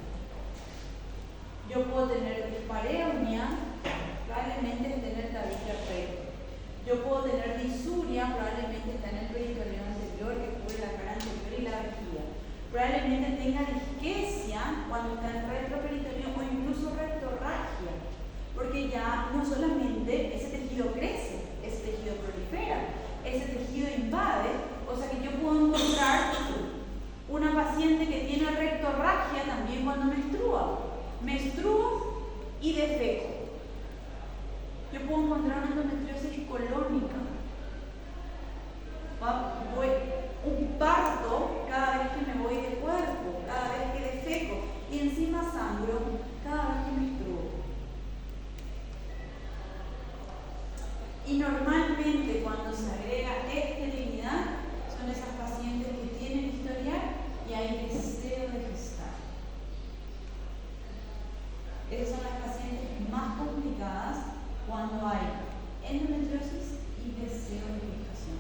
Yo puedo tener dispareunia, probablemente esté en el tabique recto. Yo puedo tener disuria, probablemente está en el peritoneo anterior que cubre la cara anterior y la vejiga. Probablemente tenga disquesia cuando está en retroperitoneo o incluso rectorragia, porque ya no solamente ese tejido crece, ese tejido prolifera, ese tejido invade, o sea que yo puedo encontrar una paciente que tiene rectorragia también cuando menstrua y defeco. Yo puedo encontrar una endometriosis colónica, un parto cada vez que me voy de cuerpo, cada vez que defeco, y encima sangro cada vez que menstruo. Y normalmente cuando se agrega esterilidad son esas pacientes que tienen historial y hay deseo de gestar. Esas son las pacientes más complicadas cuando hay endometriosis y deseo de gestación.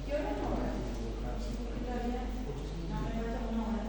¿Qué hora es ahora? No, me falta una hora.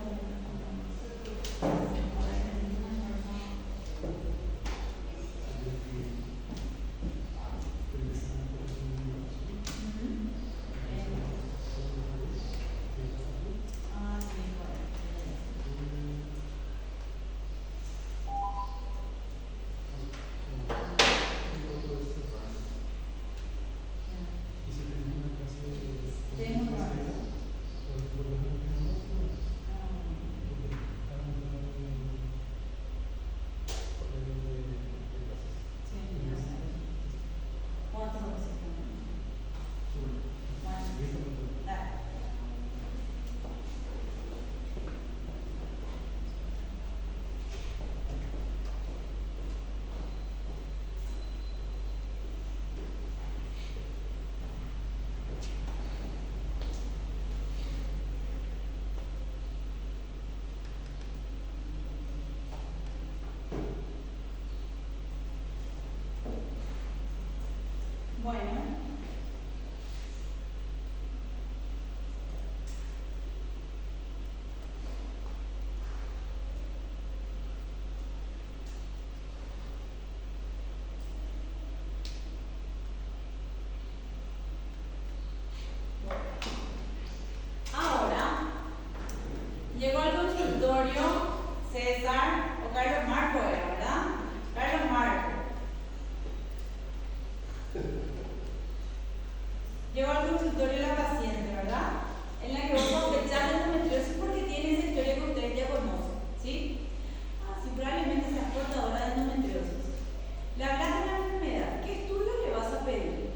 Bueno. Ahora, llegó al consultorio César o Carlos Marco, ¿verdad? Carlos Marco. Llegó al consultorio la paciente, ¿verdad? En la que vos sospechás de endometriosis porque tiene esa historia que ustedes ya conocen, ¿sí? Sí, probablemente seas portadora de endometriosis. Le hablas de la enfermedad, ¿qué estudio le vas a pedir?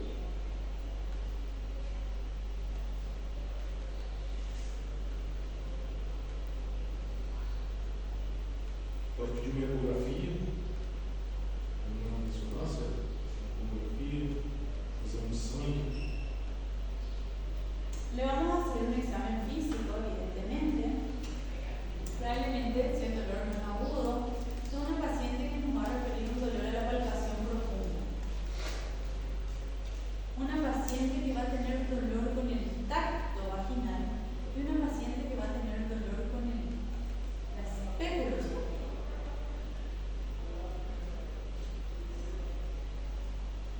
Pode pedir uma ecografia, uma ressonância, uma tomografia, fazer sangue. Le vamos a hacer un examen físico, evidentemente. Probablemente, si el dolor no es agudo, son una paciente que nos va a referir un dolor a la palpación profunda. Una paciente que va a tener dolor con el tacto vaginal y una paciente que va a tener dolor con la especuloscopia.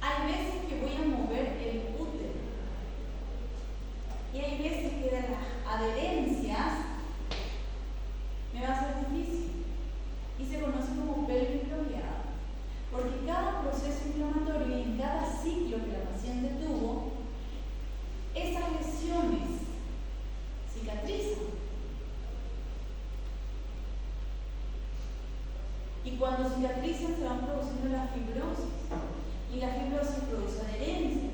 Hay veces que voy a mover el útero y hay veces que de las adherencias me va a ser difícil y se conoce como pelvis bloqueada, porque cada proceso inflamatorio y en cada ciclo que la paciente tuvo, esas lesiones cicatrizan. Y cuando cicatrizan se van produciendo la fibrosis. Y la fibrosis produce adherencias.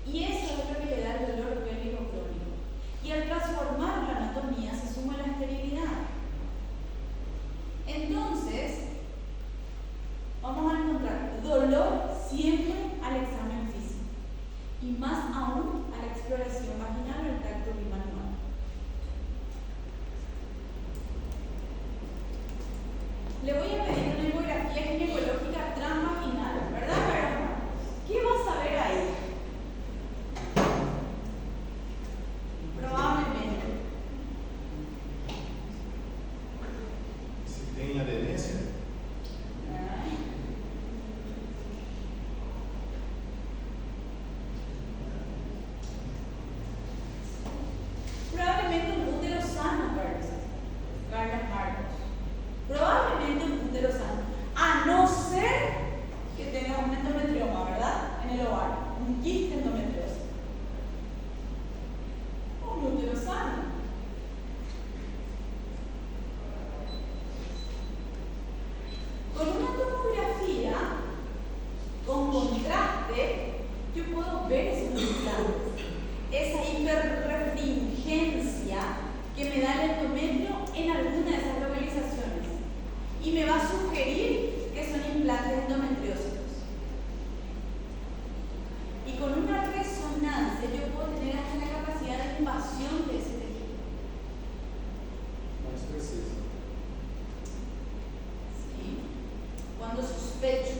Y eso es lo que le da el dolor pélvico crónico. Y al transformar la anatomía se suma la esterilidad. Entonces, vamos a encontrar dolor siempre al examen físico. Y más aún a la exploración vaginal o el tacto bimanual. Le voy a pedir una ecografía ginecológica transvaginal, ¿verdad? ¿Qué vas a ver ahí? Probablemente. Si tem aderência, Probablemente un útero sano, Carlos Marcos. Probablemente un útero sano. A no ser que tenga un endometrioma, ¿verdad? En el ovario. Un quiste endometrioso. Un útero sano. Con una tomografía con contraste, yo puedo ver esos implantes, esa hiperrefringencia que me da el endometrio en alguna de esas localizaciones y me va a sugerir que son implantes endometriósicos. Y con una resonancia yo puedo tener hasta la capacidad de invasión de ese tejido. mais precisa. ¿Sí? Cuando sospecho.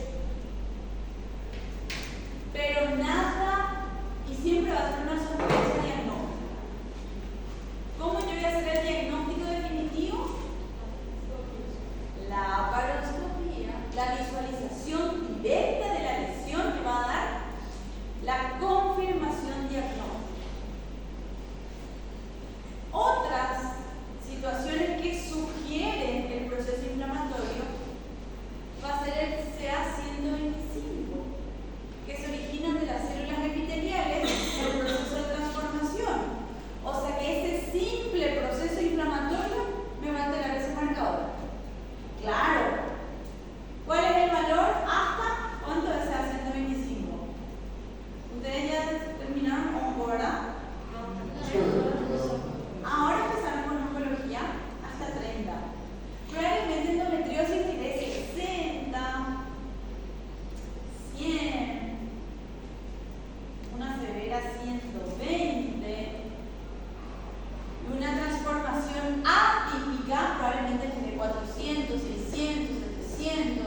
Pero nada, y siempre va a ser una sorpresa diagnóstica. ¿Cómo yo voy a hacer el diagnóstico definitivo? La aparoscopía, la visualización directa de la lesión que va a dar la confirmación diagnóstica. Otras situaciones que sugieren el proceso inflamatorio va a ser el CA125, que se originan de las células epiteliales en el proceso de transformación. O sea que ese simple proceso inflamatorio me va a alterar ese marcador. Claro. ¿Cuál es el valor? ¿Hasta cuánto es CA125? ¿Ustedes ya terminaron onco, verdad? Ahora empezaron con oncología hasta 30. Probablemente endometriosis de 60, 100, una severa 120 y una transformación atípica probablemente tiene 400, 600, 700.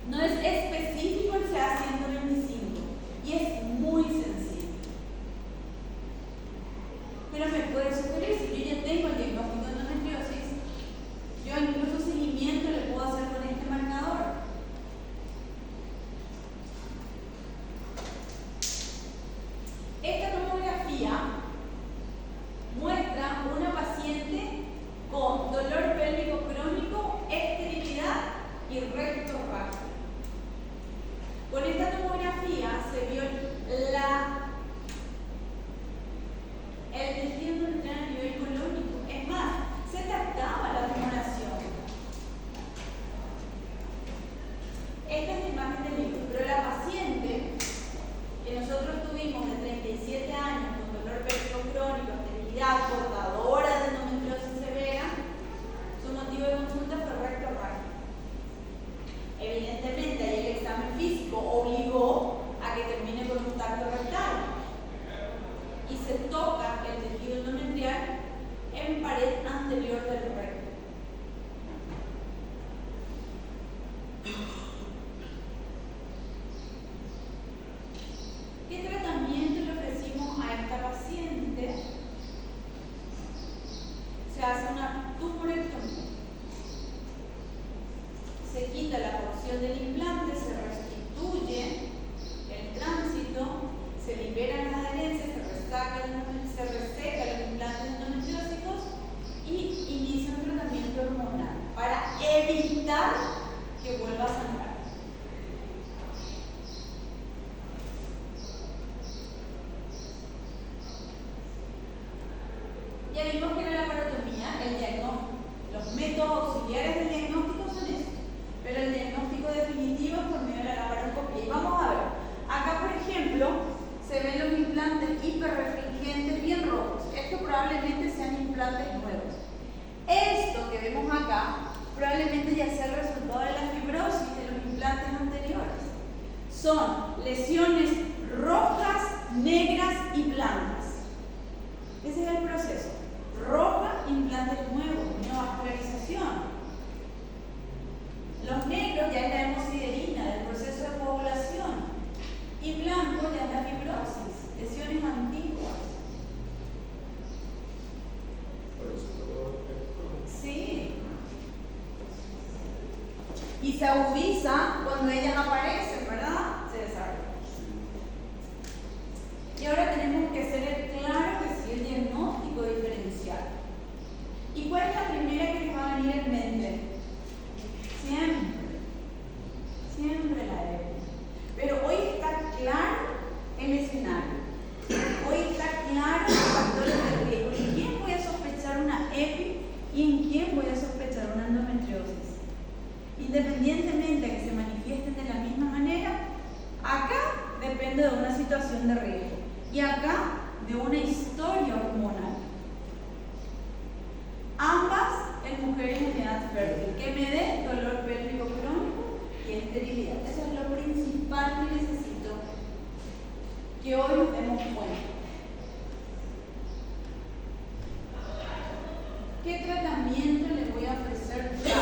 No es específico el CA125 y es muy sensible. Pero me puede sugerir, si yo ya tengo el diagnóstico de endometriosis, yo incluso seguimiento le puedo hacer con este marcador. Esta tomografía muestra una paciente con dolor pélvico crónico, esterilidad y recto rápido. Con esta tomografía se vio el tejido endometrial a nivel colónico. Es más, se trataba la tumoración. Esta es la imagen del libro, pero la paciente que nosotros tuvimos de 37 años con dolor pélvico crónico, esterilidad, portadora de endometriosis severa, su motivo de consulta fue recto rápido. Evidentemente, ahí el examen físico obligó a que termine con un tacto rectal y se toca el tejido endometrial en pared anterior del recto. ¿Qué tratamiento le ofrecimos a esta paciente? Se hace una tumorectomía. Se quita la porción del implante, se restituye el tránsito, se liberan las adherencias, se reseca los implantes endometriósicos y inicia un tratamiento hormonal para evitar que vuelva a sangrar. son lesiones rojas, negras y blancas. Ese es el proceso. Roja, implantes nuevos, neovascularización. Los negros ya es la hemosiderina del proceso de coagulación. Y blanco ya es la fibrosis, lesiones antiguas. Pero eso todo es Sí. Y se agudiza cuando ellas aparecen, ¿verdad? Se desarrolla. Y ahora tenemos que hacer claro que sí el diagnóstico diferencial. ¿Y cuál es la primera que les va a venir en mente? Siempre la EPI. Pero hoy está claro el escenario. Hoy está claro los factores de riesgo. ¿En quién voy a sospechar una EPI y en quién voy a sospechar una endometriosis? Independientemente de que se manifiesten de la misma manera, acá depende de una situación de riesgo y acá de una historia hormonal. Ambas en mujeres en edad fértil, que me dé dolor pélvico crónico y esterilidad. Eso es lo principal que necesito que hoy nos demos cuenta. ¿Qué tratamiento le voy a ofrecer ya?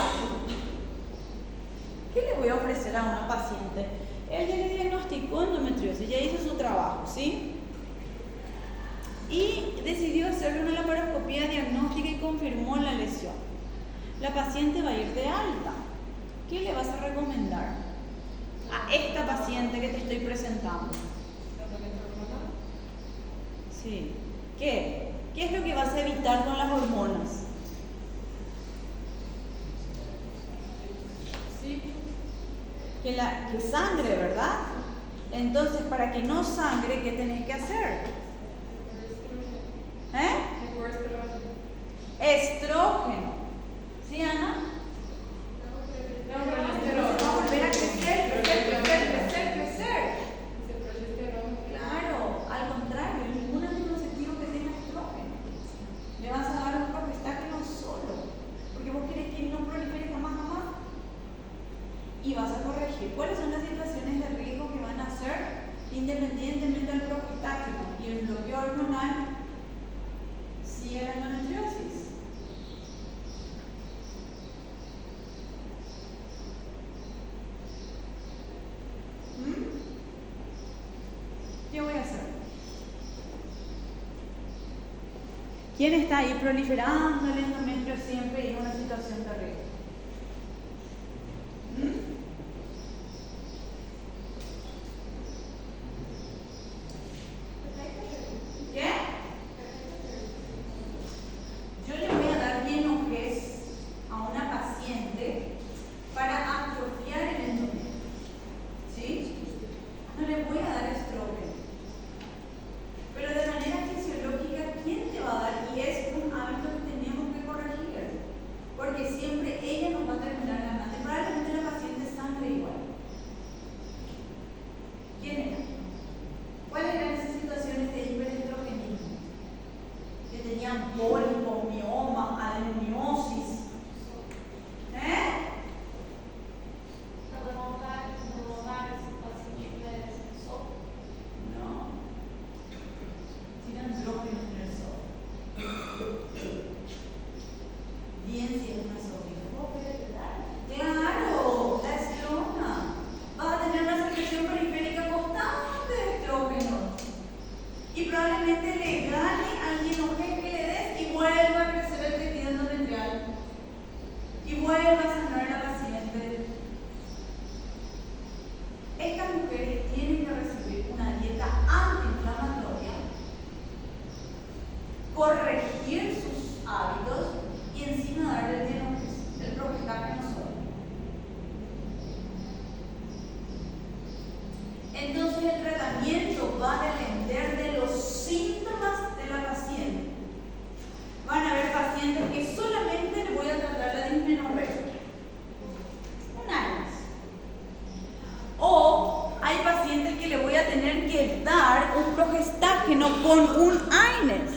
¿Qué le voy a ofrecer a una paciente? Ella le diagnosticó endometriosis, ya hizo su trabajo, ¿sí? Y decidió hacerle una laparoscopía diagnóstica y confirmó la lesión. La paciente va a ir de alta. ¿Qué le vas a recomendar a esta paciente que te estoy presentando? Sí. ¿Qué? ¿Qué es lo que vas a evitar con las hormonas? Sí. Que sangre, ¿verdad? Entonces, para que no sangre, ¿qué tenés que hacer? Estrógeno. ¿Sí, Ana? Va a volver a crecer. Claro, al contrario, ningún anticonceptivo que tenga estrógeno. Le vas a dar un progestágeno solo, porque vos querés que no prolifere jamás. Y vas a corregir cuáles son las situaciones de riesgo que van a hacer independientemente del progestágeno. Y el bloqueo hormonal sigue la endometriosis. ¿Qué voy a hacer? ¿Quién está ahí proliferando el endometrio siempre y en una situación de riesgo? ¿Qué? Yo le voy a dar Bienogés a una paciente para atrofiar el endometrio. ¿Sí? No le voy a dar estrógeno. Pero de manera fisiológica, ¿quién te va a dar? Y es un hábito que tenemos que corregir. Porque siempre ella nos va a terminar ganando. Probablemente la paciente sangre igual. ¿Quién era? ¿Cuáles eran esas situaciones de hiperestrogenismo? Que tenían pólipos, miomas, adenomiosis. No. Tienen andrógenos en el sol. Bien, si es una sobrina. Claro, la estrona. Vas a tener una secreción periférica constante de estrógeno. Y probablemente le gane al Bienogés que le des y vuelva a crecer el tejido endometrial. Y vuelva a sanar a la paciente. Estas mujeres tienen que recibir una dieta antiinflamatoria, corregir sus hábitos y encima darle el progestágeno solo. Entonces el tratamiento va a depender de los síntomas de la paciente. Van a haber pacientes que solamente le voy a tratar la dismenorrea. Un AINES. O hay pacientes que le voy a tener que dar un progestágeno con un AINES.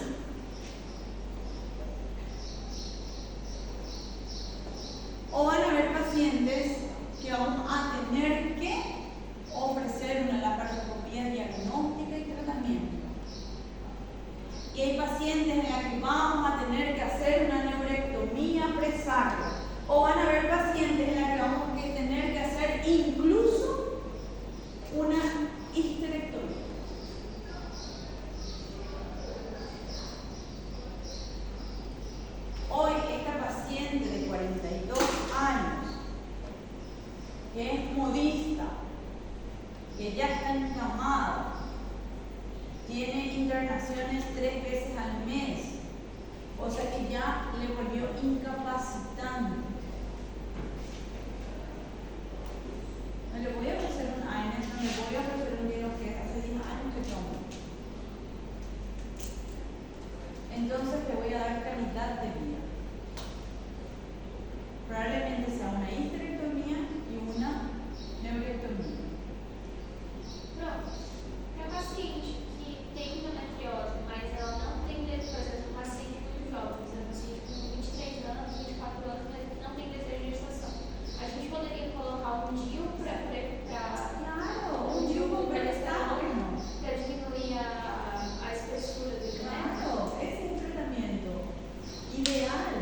O van a haber pacientes que vamos a tener que ofrecer pacientes en las que vamos a tener que hacer una neurectomía presacra. O van a haber pacientes en las que vamos a tener que hacer incluso una histerectomía. Hoy esta paciente de 42 años, que es modista, que ya está encamada, tiene internaciones 3 veces al mes, o sea que ya le volvió incapacitante. No le voy a ofrecer un AINES, no le voy a ofrecer un dinero que hace 10 años que tomo. Entonces le voy a dar calidad de vida. Probablemente sea una histerectomía y una neurectomía. Pronto. Para paciente que tem endometriose, mas ela não tem desejo, por exemplo, um paciente muito jovem, por exemplo, um paciente com 23 anos, 24 anos, mas que não tem desejo de gestação. A gente poderia colocar um DIU para Claro, un yugo está bueno. para diminuir a espessura do né? Claro, ese es el tratamiento ideal.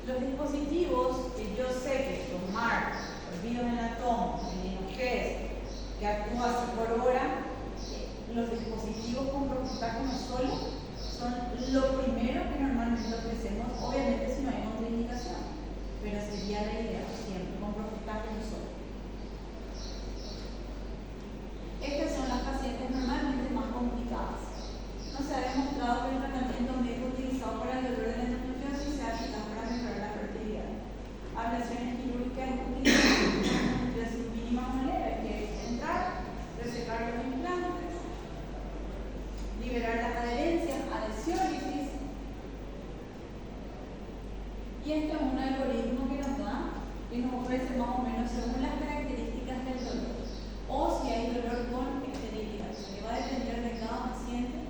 Los dispositivos que yo sé que tomar, olvidos en la toma, el Inoges, que actúa así por hora, los dispositivos con progestágeno solo son lo primero que normalmente ofrecemos, obviamente si no hay contraindicación, pero sería la idea siempre con progestágeno solo. Estas son las pacientes normalmente más complicadas. No se ha demostrado que el tratamiento médico utilizado para el dolor de la endometriosis sea eficaz para mejorar la fertilidad. Ablaciones quirúrgicas utilizadas en endometriosis mínimas o leves, que es entrar, resecar los implantes, liberar las adherencias, adhesiólisis. Y esto es un algoritmo que nos da, que nos ofrece más o menos según las características del dolor. O si hay dolor con esterilidad. Se le va a depender de cada paciente